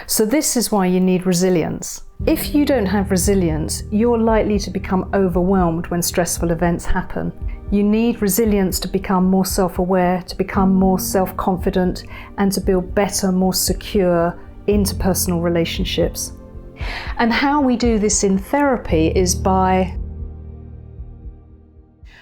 So this is why you need resilience. If you don't have resilience, you're likely to become overwhelmed when stressful events happen. You need resilience to become more self-aware, to become more self-confident, and to build better, more secure interpersonal relationships. And how we do this in therapy is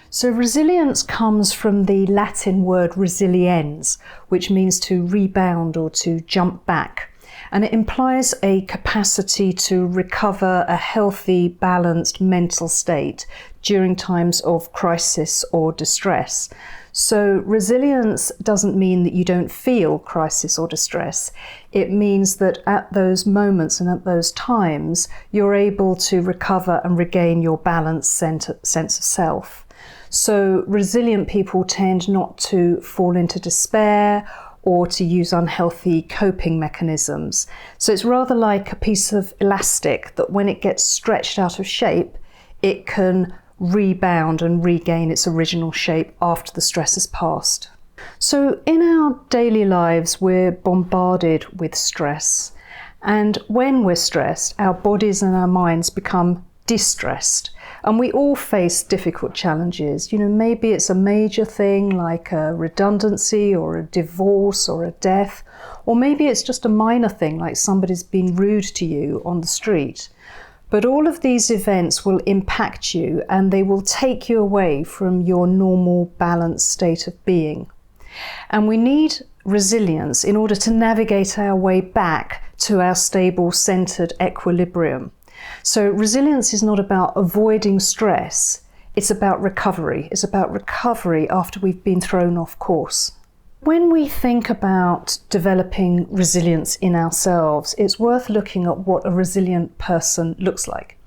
So resilience comes from the Latin word resiliens, which means to rebound or to jump back. And it implies a capacity to recover a healthy, balanced mental state during times of crisis or distress. So resilience doesn't mean that you don't feel crisis or distress. It means that at those moments and at those times, you're able to recover and regain your balanced sense of self. So resilient people tend not to fall into despair or to use unhealthy coping mechanisms. So it's rather like a piece of elastic that when it gets stretched out of shape, it can rebound and regain its original shape after the stress has passed. So in our daily lives, we're bombarded with stress. And when we're stressed, our bodies and our minds become distressed. And we all face difficult challenges. Maybe it's a major thing like a redundancy or a divorce or a death, or maybe it's just a minor thing like somebody's been rude to you on the street. But all of these events will impact you and they will take you away from your normal balanced state of being. And we need resilience in order to navigate our way back to our stable, centered equilibrium. So resilience is not about avoiding stress, it's about recovery. It's about recovery after we've been thrown off course. When we think about developing resilience in ourselves, it's worth looking at what a resilient person looks like.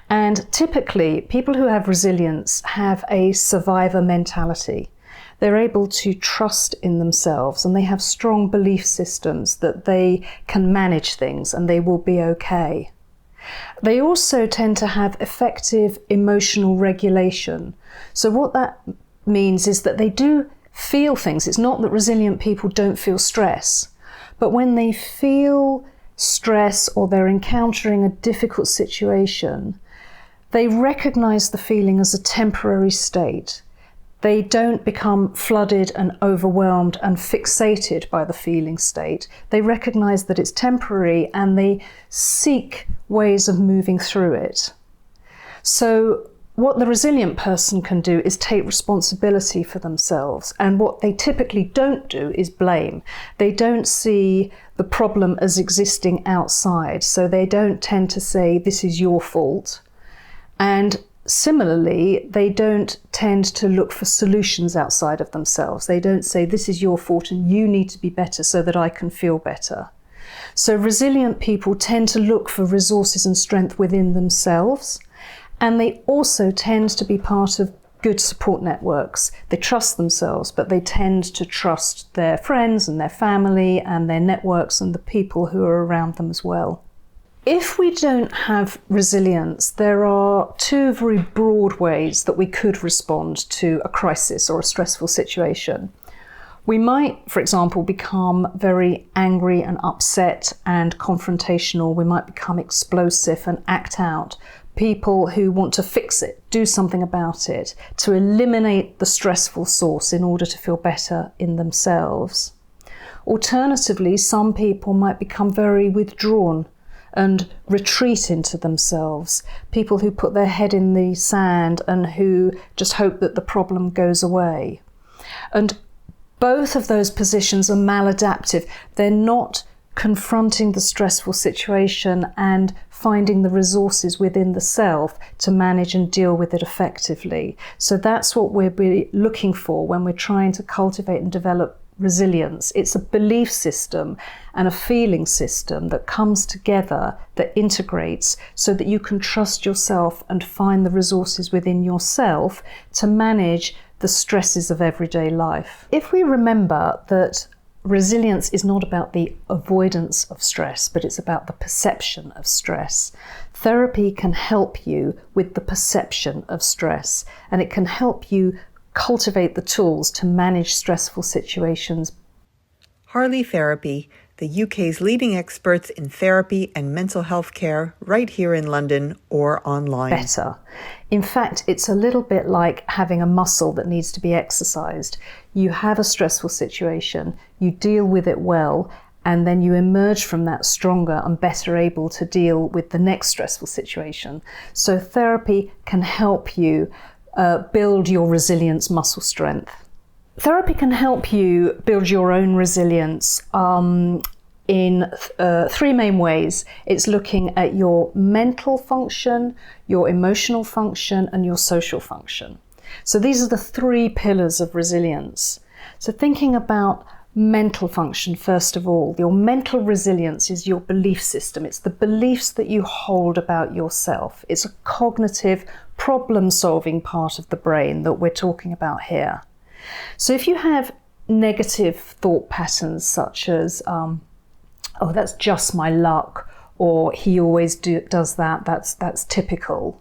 And typically, people who have resilience have a survivor mentality. They're able to trust in themselves and they have strong belief systems that they can manage things and they will be okay. They also tend to have effective emotional regulation. So what that means is that they do feel things. It's not that resilient people don't feel stress, but when they feel stress or they're encountering a difficult situation, they recognize the feeling as a temporary state. They don't become flooded and overwhelmed and fixated by the feeling state. They recognize that it's temporary and they seek ways of moving through it. So what the resilient person can do is take responsibility for themselves. And what they typically don't do is blame. They don't see the problem as existing outside. So they don't tend to say, this is your fault. And similarly, they don't tend to look for solutions outside of themselves. They don't say, this is your fault and you need to be better so that I can feel better. So resilient people tend to look for resources and strength within themselves. And they also tend to be part of good support networks. They trust themselves, but they tend to trust their friends and their family and their networks and the people who are around them as well. If we don't have resilience, there are two very broad ways that we could respond to a crisis or a stressful situation. We might, for example, become very angry and upset and confrontational. We might become explosive and act out. People who want to fix it, do something about it, to eliminate the stressful source in order to feel better in themselves. Alternatively, some people might become very withdrawn and retreat into themselves. People who put their head in the sand and who just hope that the problem goes away. And both of those positions are maladaptive. They're not confronting the stressful situation and finding the resources within the self to manage and deal with it effectively. So that's what we're looking for when we're trying to cultivate and develop resilience. It's a belief system and a feeling system that comes together, that integrates, so that you can trust yourself and find the resources within yourself to manage the stresses of everyday life. If we remember that resilience is not about the avoidance of stress, but it's about the perception of stress. Therapy can help you with the perception of stress, and it can help you cultivate the tools to manage stressful situations. Harley Therapy, the UK's leading experts in therapy and mental health care right here in London or online. Better. In fact, it's a little bit like having a muscle that needs to be exercised. You have a stressful situation, you deal with it well, and then you emerge from that stronger and better able to deal with the next stressful situation. So therapy can help you build your resilience muscle strength. Therapy can help you build your own resilience in three main ways. It's looking at your mental function, your emotional function, and your social function. So these are the three pillars of resilience. So thinking about mental function, first of all, your mental resilience is your belief system. It's the beliefs that you hold about yourself. It's a cognitive, problem-solving part of the brain that we're talking about here. So if you have negative thought patterns such as, oh, that's just my luck, or he always does that, that's typical.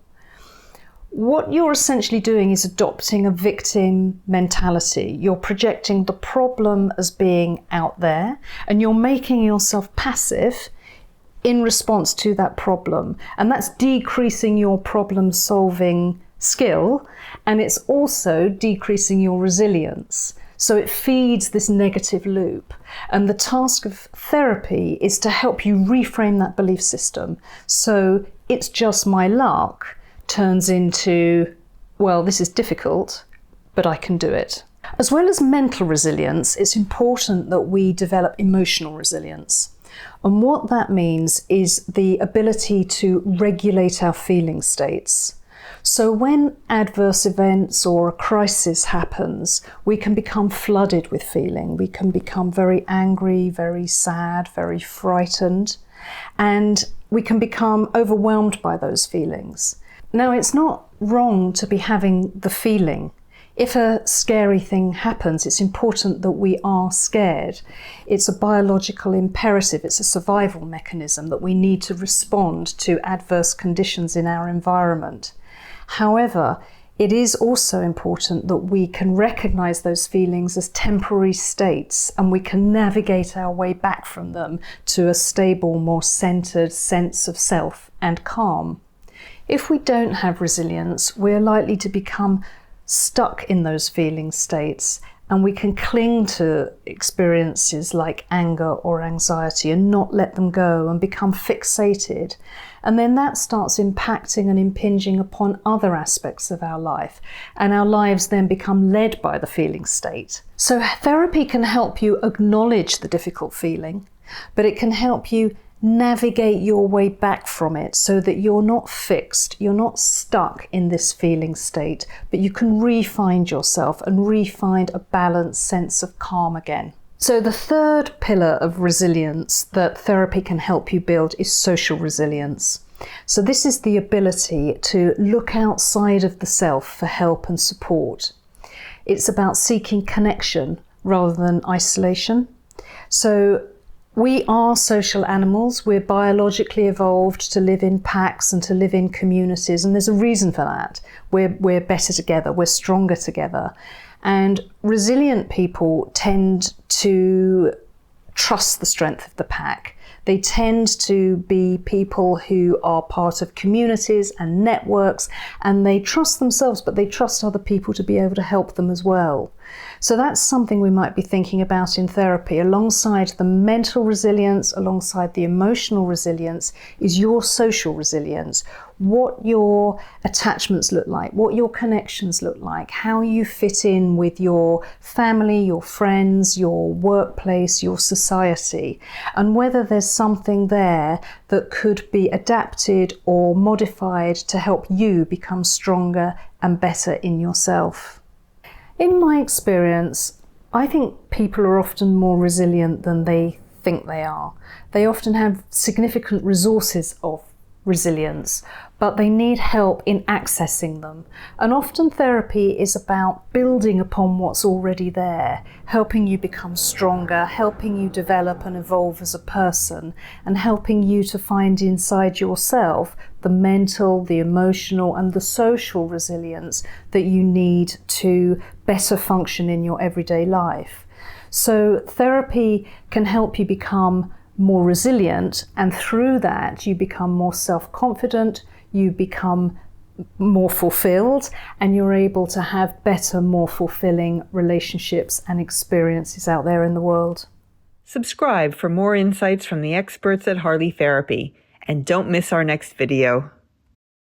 What you're essentially doing is adopting a victim mentality. You're projecting the problem as being out there, and you're making yourself passive in response to that problem. And that's decreasing your problem-solving skill, and it's also decreasing your resilience. So it feeds this negative loop. And the task of therapy is to help you reframe that belief system. So it's just my luck turns into, well, this is difficult, but I can do it. As well as mental resilience, it's important that we develop emotional resilience. And what that means is the ability to regulate our feeling states. So when adverse events or a crisis happens, we can become flooded with feeling. We can become very angry, very sad, very frightened, and we can become overwhelmed by those feelings. Now, it's not wrong to be having the feeling. If a scary thing happens, it's important that we are scared. It's a biological imperative. It's a survival mechanism that we need to respond to adverse conditions in our environment. However, it is also important that we can recognize those feelings as temporary states, and we can navigate our way back from them to a stable, more centered sense of self and calm. If we don't have resilience, we're likely to become stuck in those feeling states, and we can cling to experiences like anger or anxiety and not let them go and become fixated. And then that starts impacting and impinging upon other aspects of our life, and our lives then become led by the feeling state. So therapy can help you acknowledge the difficult feeling, but it can help you navigate your way back from it so that you're not fixed, you're not stuck in this feeling state, but you can re-find yourself and re-find a balanced sense of calm again. So the third pillar of resilience that therapy can help you build is social resilience. So this is the ability to look outside of the self for help and support. It's about seeking connection rather than isolation. So we are social animals. We're biologically evolved to live in packs and to live in communities, and there's a reason for that. We're better together, we're stronger together. And resilient people tend to trust the strength of the pack. They tend to be people who are part of communities and networks, and they trust themselves, but they trust other people to be able to help them as well. So that's something we might be thinking about in therapy. Alongside the mental resilience, alongside the emotional resilience, is your social resilience. What your attachments look like, what your connections look like, how you fit in with your family, your friends, your workplace, your society, and whether there's something there that could be adapted or modified to help you become stronger and better in yourself. In my experience, I think people are often more resilient than they think they are. They often have significant resources of resilience, but they need help in accessing them. And often therapy is about building upon what's already there, helping you become stronger, helping you develop and evolve as a person, and helping you to find inside yourself the mental, the emotional, and the social resilience that you need to better function in your everyday life. So therapy can help you become more resilient, and through that you become more self-confident, you become more fulfilled, and you're able to have better, more fulfilling relationships and experiences out there in the world. Subscribe for more insights from the experts at Harley Therapy, and don't miss our next video.